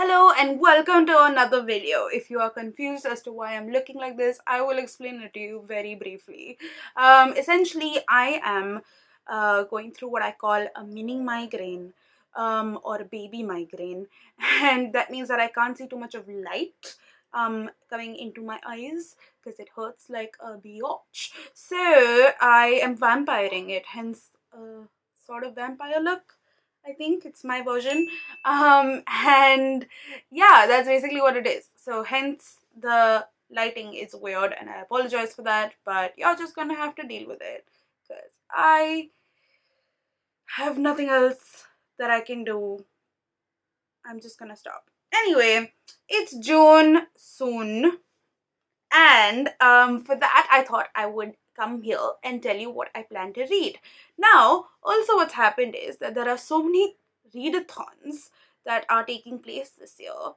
Hello and welcome to another video. If you are confused as to why I'm looking like this, I will explain it to you very briefly. Essentially, I am going through what I call a mini migraine or a baby migraine, and that means that I can't see too much of light coming into my eyes because it hurts like a biatch. So I am vampiring it, hence a sort of vampire look. I think it's my version. And yeah, that's basically what it is. So hence the lighting is weird and I apologize for that, but you're just gonna have to deal with it because I have nothing else that I can do. I'm just gonna stop. Anyway, it's June soon, and for that I thought I would come here and tell you what I plan to read. Now, also what's happened is that there are so many readathons that are taking place this year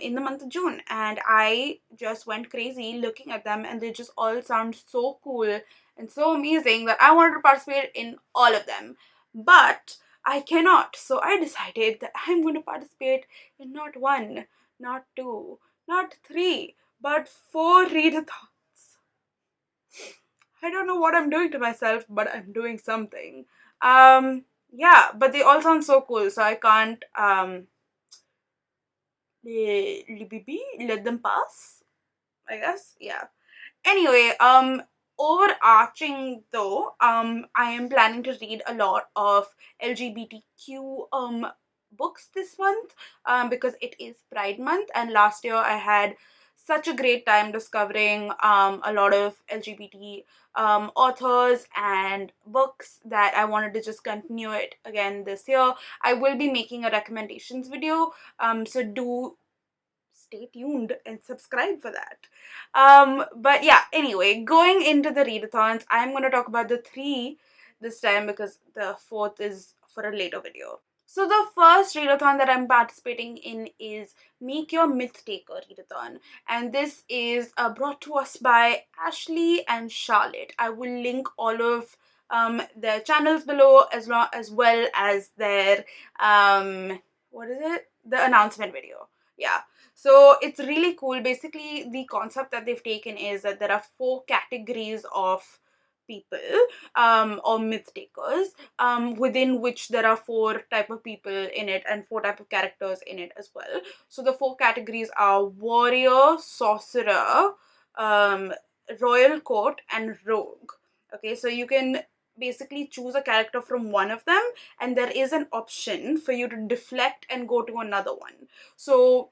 in the month of June, and I just went crazy looking at them, and they just all sound so cool and so amazing that I wanted to participate in all of them. But I cannot, so I decided that I'm going to participate in not one, not two, not three, but 4 readathons. I don't know what I'm doing to myself, but I'm doing something. Yeah, but they all sound so cool, so I can't let them pass, I guess. Yeah. Anyway, overarching though, I am planning to read a lot of LGBTQ books this month, because it is Pride Month, and last year I had such a great time discovering a lot of LGBT authors and books that I wanted to just continue it again this year. I will be making a recommendations video, so do stay tuned and subscribe for that. But yeah, anyway, going into the readathons, I'm going to talk about the 3 this time because the 4th is for a later video. So the first readathon that I'm participating in is Make Your Myth Taker Readathon, and this is brought to us by Ashley and Charlotte. I will link all of their channels below, as well as their what is it? The announcement video. Yeah. So it's really cool. Basically, the concept that they've taken is that there are 4 categories of people, or myth takers, within which there are 4 type of people in it and 4 type of characters in it as well. So the 4 categories are warrior, sorcerer, royal court, and rogue. Okay, so you can basically choose a character from one of them, and there is an option for you to deflect and go to another one. So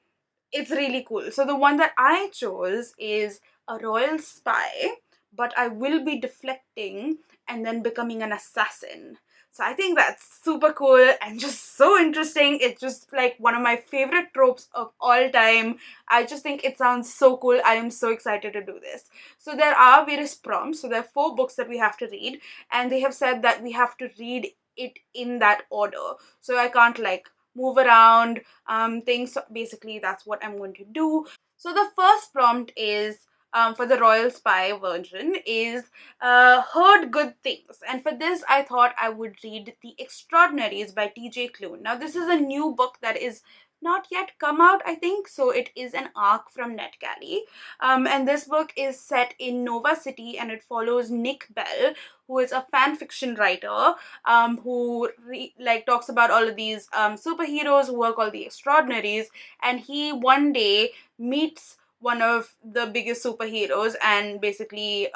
it's really cool. So the one that I chose is a royal spy, but I will be deflecting and then becoming an assassin. So I think that's super cool and just so interesting. It's just like one of my favorite tropes of all time. I just think it sounds so cool. I am so excited to do this. So there are various prompts. So there are 4 books that we have to read, and they have said that we have to read it in that order. So I can't like move around things. So basically that's what I'm going to do. So the first prompt is for the royal spy version is heard good things, and for this I thought I would read The Extraordinaries by TJ Klune. Now this is a new book that is not yet come out, I think, so it is an arc from NetGalley, and this book is set in Nova City, and it follows Nick Bell, who is a fan fiction writer, who talks about all of these superheroes who are called the Extraordinaries, and he one day meets one of the biggest superheroes, and basically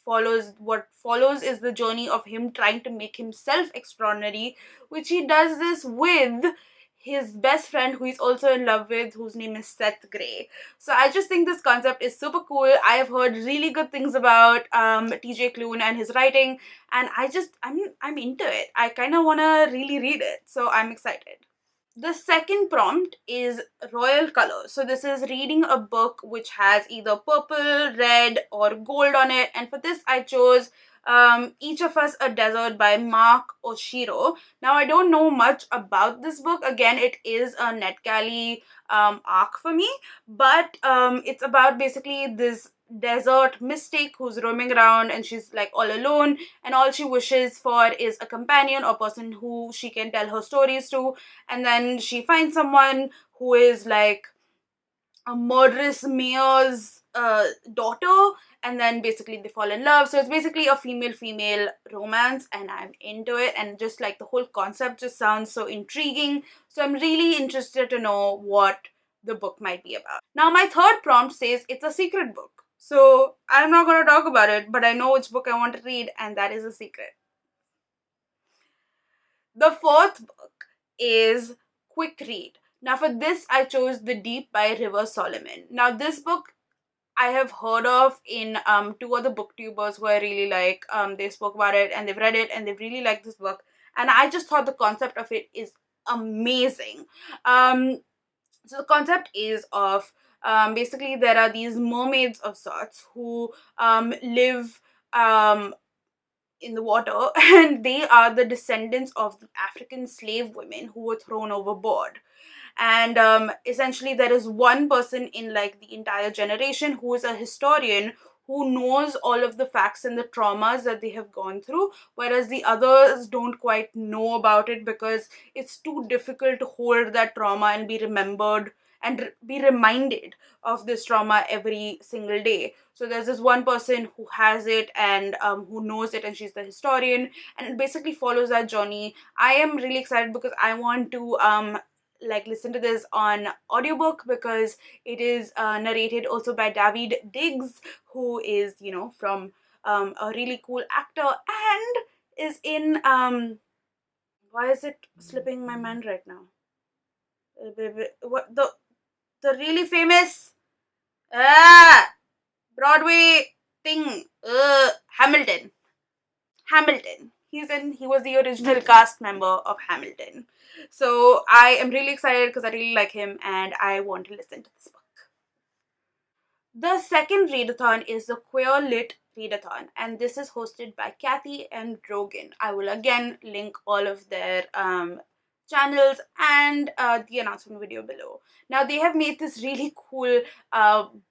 what follows is the journey of him trying to make himself extraordinary, which he does this with his best friend who he's also in love with, whose name is Seth Grey. So I just think this concept is super cool. I have heard really good things about TJ Klune and his writing, and I'm into it. I kind of want to really read it, so I'm excited. The second prompt is royal colors. So this is reading a book which has either purple, red, or gold on it, and for this I chose Each of Us a Desert by Mark Oshiro. Now, I don't know much about this book. Again, it is a NetGalley arc for me, but it's about basically this desert mystic who's roaming around, and she's like all alone, and all she wishes for is a companion or person who she can tell her stories to. And then she finds someone who is like a murderous mayor's daughter, and then basically they fall in love. So it's basically a female romance, and I'm into it. And just like the whole concept just sounds so intriguing, so I'm really interested to know what the book might be about. Now, my third prompt says it's a secret book, so I'm not going to talk about it, but I know which book I want to read, and that is a secret. The fourth book is Quick Read. Now, for this, I chose The Deep by River Solomon. Now, this book I have heard of in two other booktubers who I really like. They spoke about it and they've read it and they've really liked this book. And I just thought the concept of it is amazing. So the concept is of basically there are these mermaids of sorts who live in the water, and they are the descendants of the African slave women who were thrown overboard. And essentially there is one person in like the entire generation who is a historian who knows all of the facts and the traumas that they have gone through, whereas the others don't quite know about it because it's too difficult to hold that trauma and be remembered and be reminded of this trauma every single day. So there's this one person who has it and who knows it, and she's the historian, and it basically follows that journey. I am really excited because I want to like listen to this on audiobook, because it is narrated also by David Diggs, who is, you know, from a really cool actor, and is in why is it slipping my mind right now? What the really famous Broadway thing, Hamilton. Hamilton. He was the original cast member of Hamilton. So I am really excited because I really like him and I want to listen to this book. The second readathon is the QueerLit Readathon, and this is hosted by Kathy and Rogan. I will again link all of their channels and the announcement video below. Now, they have made this really cool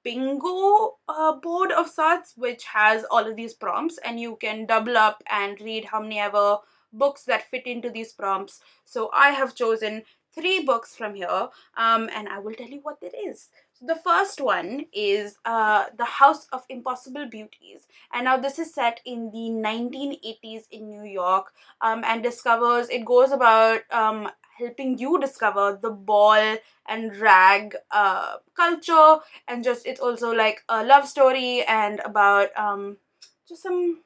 bingo board of sorts, which has all of these prompts, and you can double up and read how many ever books that fit into these prompts. So I have chosen 3 books from here, and I will tell you what it is. So the first one is The House of Impossible Beauties, and now this is set in the 1980s in New York, and it goes about helping you discover the ball and rag culture, and just it's also like a love story and about just some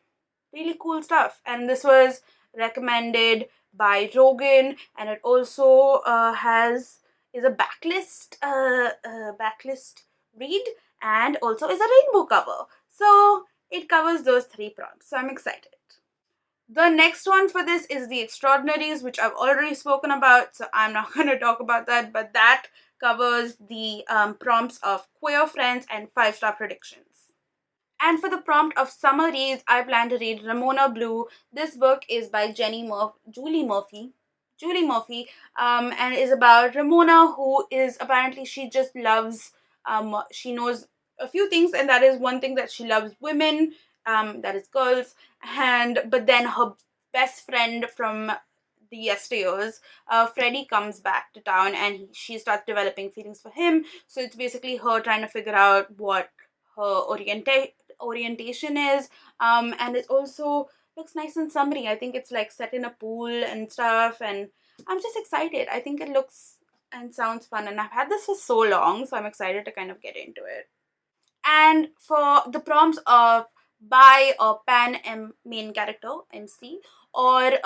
really cool stuff. And this was recommended by Rogan, and it also is a backlist read, and also is a rainbow cover. So it covers those 3 prompts. So I'm excited. The next one for this is The Extraordinaries, which I've already spoken about, so I'm not going to talk about that, but that covers the prompts of queer friends and 5-star predictions. And for the prompt of summer reads, I plan to read Ramona Blue. This book is by Julie Murphy, and is about Ramona, who is apparently she just loves, she knows a few things, and that is one thing that she loves women, that is girls, but then her best friend from the yesteryears, Freddie, comes back to town, and she starts developing feelings for him. So it's basically her trying to figure out what her orientation is, and it also looks nice and summery. I think it's like set in a pool and stuff, and I'm just excited. I think it looks and sounds fun, and I've had this for so long, so I'm excited to kind of get into it. And for the prompts of bi or pan main character, MC, or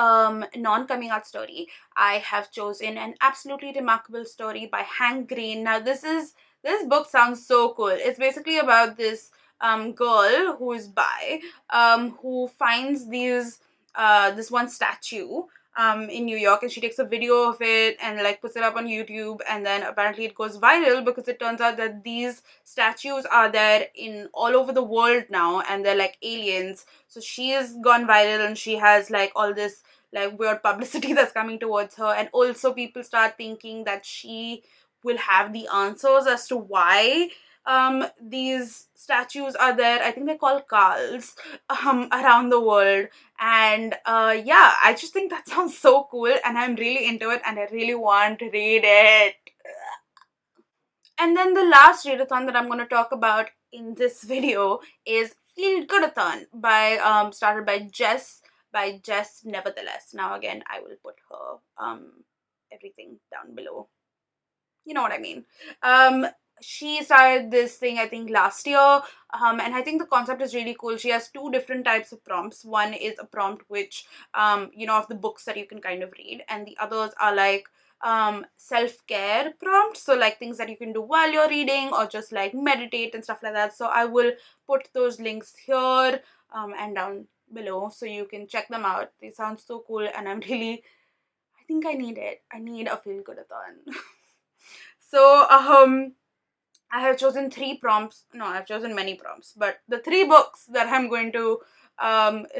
non-coming out story, I have chosen An Absolutely Remarkable Story by Hank Green. Now this book sounds so cool. It's basically about this girl who is bi, who finds this one statue in New York, and she takes a video of it and like puts it up on YouTube, and then apparently it goes viral because it turns out that these statues are there in all over the world now, and they're like aliens. So she has gone viral, and she has like all this like weird publicity that's coming towards her, and also people start thinking that she will have the answers as to why these statues are there. I think they're called Carls around the world. And yeah, I just think that sounds so cool, and I'm really into it, and I really want to read it. And then the last readathon that I'm going to talk about in this video is FeelGoodathon by started by Jess Nevertheless. Now again, I will put her everything down below. You know what I mean. She started this thing I think last year, and I think the concept is really cool. She has two different types of prompts. One is a prompt which of the books that you can kind of read, and the others are like self-care prompts, so like things that you can do while you're reading or just like meditate and stuff like that. So I will put those links here and down below so you can check them out. They sound so cool, and I think I need it. I need a feel goodathon. So I have chosen three prompts. No, I've chosen many prompts, but the three books that I'm going to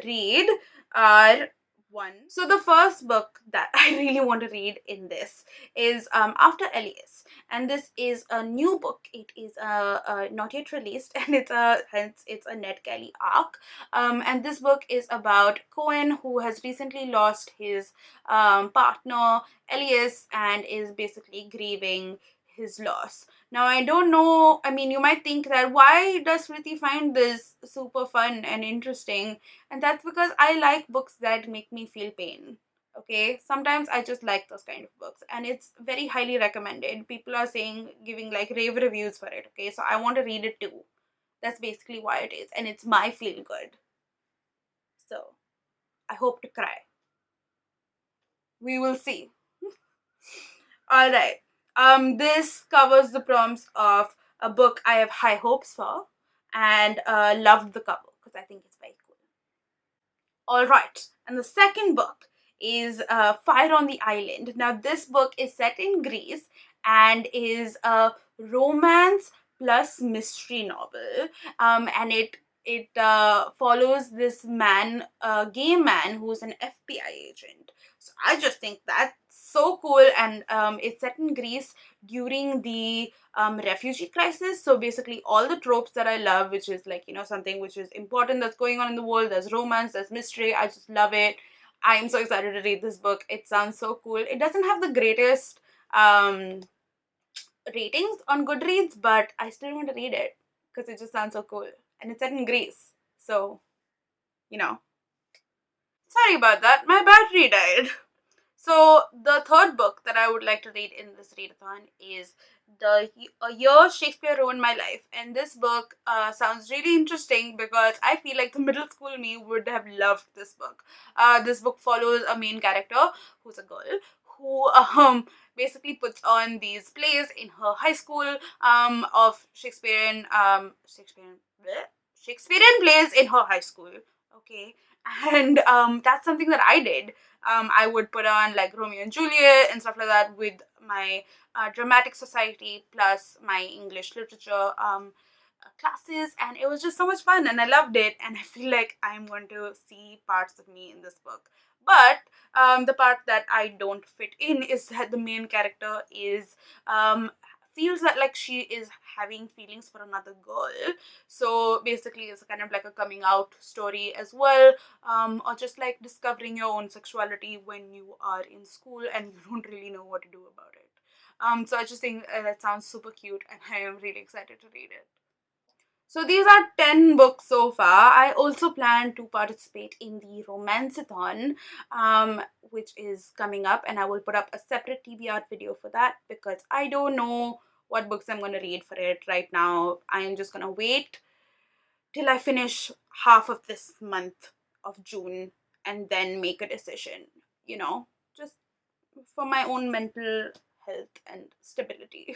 read are one. So the first book that I really want to read in this is After Elias, and this is a new book. It is not yet released, and it's a Ned Kelly arc. And this book is about Cohen, who has recently lost his partner Elias and is basically grieving his loss. Now, I don't know, I mean, you might think that why does Smriti find this super fun and interesting? And that's because I like books that make me feel pain. Okay, sometimes I just like those kind of books, and it's very highly recommended. People are giving like rave reviews for it. Okay, so I want to read it too. That's basically why it is, and it's my feel good. So I hope to cry. We will see. All right. This covers the prompts of a book I have high hopes for, and loved the cover because I think it's very cool. All right, and the second book is Fire on the Island. Now, this book is set in Greece and is a romance plus mystery novel, and it follows this man, a gay man who's an FBI agent. So I just think that's so cool, and it's set in Greece during the refugee crisis. So basically all the tropes that I love, which is like, something which is important that's going on in the world. There's romance, there's mystery. I just love it. I am so excited to read this book. It sounds so cool. It doesn't have the greatest ratings on Goodreads, but I still want to read it because it just sounds so cool, and it's set in Greece. So, sorry about that. My battery died. So the third book that I would like to read in this readathon is A Year Shakespeare Ruined My Life. And this book sounds really interesting because I feel like the middle school me would have loved this book. This book follows a main character who's a girl who basically puts on these plays in her high school of Shakespearean plays in her high school. Okay, and that's something that I did. I would put on like Romeo and Juliet and stuff like that with my dramatic society plus my English literature classes, and it was just so much fun, and I loved it, and I feel like I'm going to see parts of me in this book. But the part that I don't fit in is that the main character is feels that like she is having feelings for another girl. So basically it's kind of like a coming out story as well, or just like discovering your own sexuality when you are in school and you don't really know what to do about it. So I just think that sounds super cute, and I am really excited to read it. So these are 10 books so far. I also plan to participate in the Romanceathon, which is coming up, and I will put up a separate TBR video for that because I don't know what books I'm going to read for it right now. I am just going to wait till I finish half of this month of June and then make a decision, just for my own mental health and stability.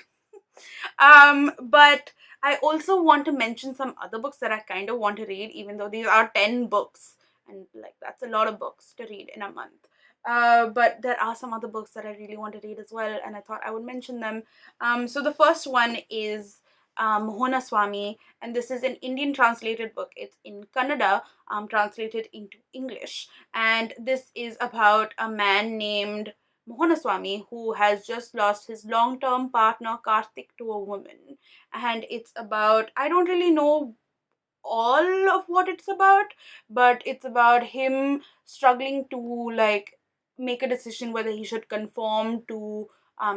But I also want to mention some other books that I kind of want to read, even though these are 10 books, and like that's a lot of books to read in a month. But there are some other books that I really want to read as well, and I thought I would mention them. So the first one is Mohana Swami, and this is an Indian translated book. It's in Kannada, translated into English, and this is about a man named Mohana Swami who has just lost his long-term partner Karthik to a woman, and it's about, I don't really know all of what it's about, but it's about him struggling to like make a decision whether he should conform to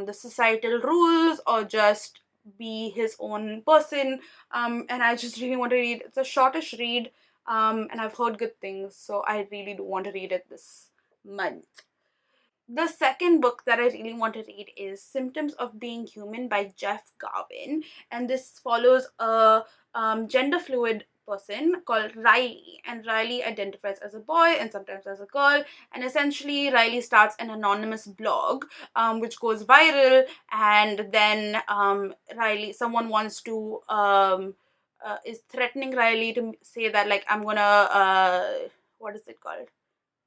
the societal rules or just be his own person. And I just really want to read. It's a shortish read, and I've heard good things, so I really do want to read it this month. The second book that I really want to read is Symptoms of Being Human by Jeff Garvin. And this follows a gender fluid person called Riley. And Riley identifies as a boy and sometimes as a girl. And essentially, Riley starts an anonymous blog, which goes viral. And then someone wants to, is threatening Riley to say that, like, I'm gonna, what is it called?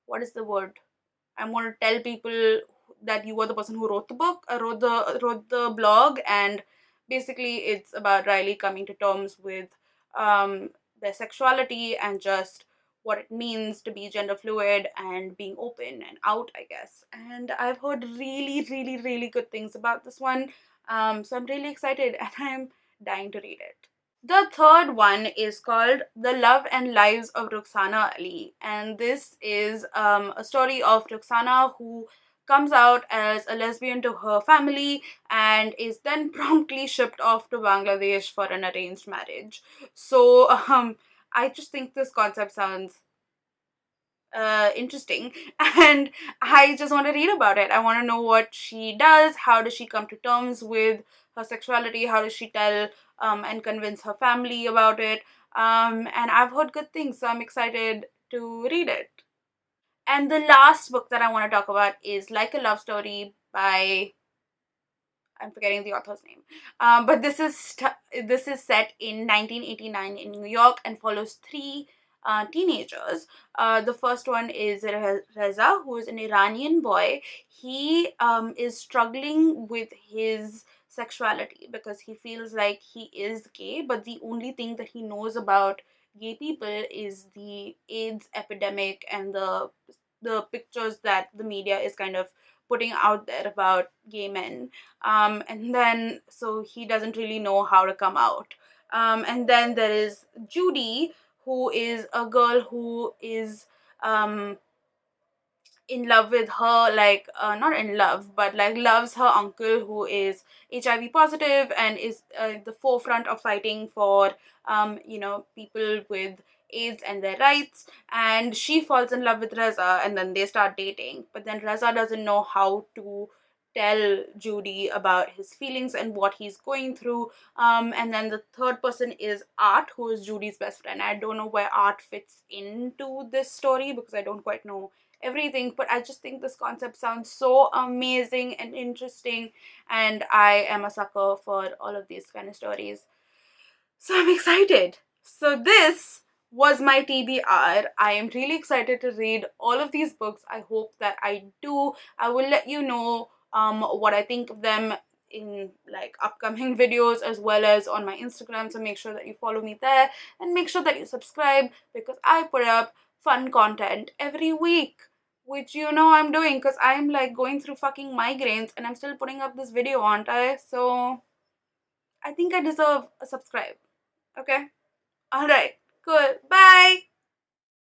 What is the word? I'm going to tell people that you were the person who wrote the book, wrote the blog, and basically it's about Riley coming to terms with their sexuality and just what it means to be gender fluid and being open and out, I guess. And I've heard really, really, really good things about this one, so I'm really excited and I'm dying to read it. The third one is called The Love and Lives of Ruxana Ali, and this is a story of Ruxana who comes out as a lesbian to her family and is then promptly shipped off to Bangladesh for an arranged marriage. So I just think this concept sounds interesting, and I just want to read about it. I want to know what she does. How does she come to terms with her sexuality? How does she tell and convince her family about it? And I've heard good things, so I'm excited to read it. And the last book that I want to talk about is Like a Love Story by, I'm forgetting the author's name. But this is set in 1989 in New York and follows three teenagers. The first one is Reza, who is an Iranian boy. He is struggling with his sexuality because he feels like he is gay, but the only thing that he knows about gay people is the AIDS epidemic and the pictures that the media is kind of putting out there about gay men. And then so he doesn't really know how to come out. And then there is Judy, who is a girl who is um, in love with her, like not in love, but like loves her uncle who is HIV positive and is the forefront of fighting for people with AIDS and their rights. And she falls in love with Reza, and then they start dating, but then Reza doesn't know how to tell Judy about his feelings and what he's going through. And then the third person is Art, who is Judy's best friend. I don't know where Art fits into this story because I don't quite know everything, but I just think this concept sounds so amazing and interesting, and I am a sucker for all of these kind of stories, so I'm excited. So this was my TBR. I am really excited to read all of these books. I hope that I do. I will let you know what I think of them in like upcoming videos as well as on my Instagram, so make sure that you follow me there and make sure that you subscribe because I put up fun content every week, which I'm doing because I'm like going through fucking migraines and I'm still putting up this video, aren't I? So I think I deserve a subscribe. Okay? Alright. Cool. Bye!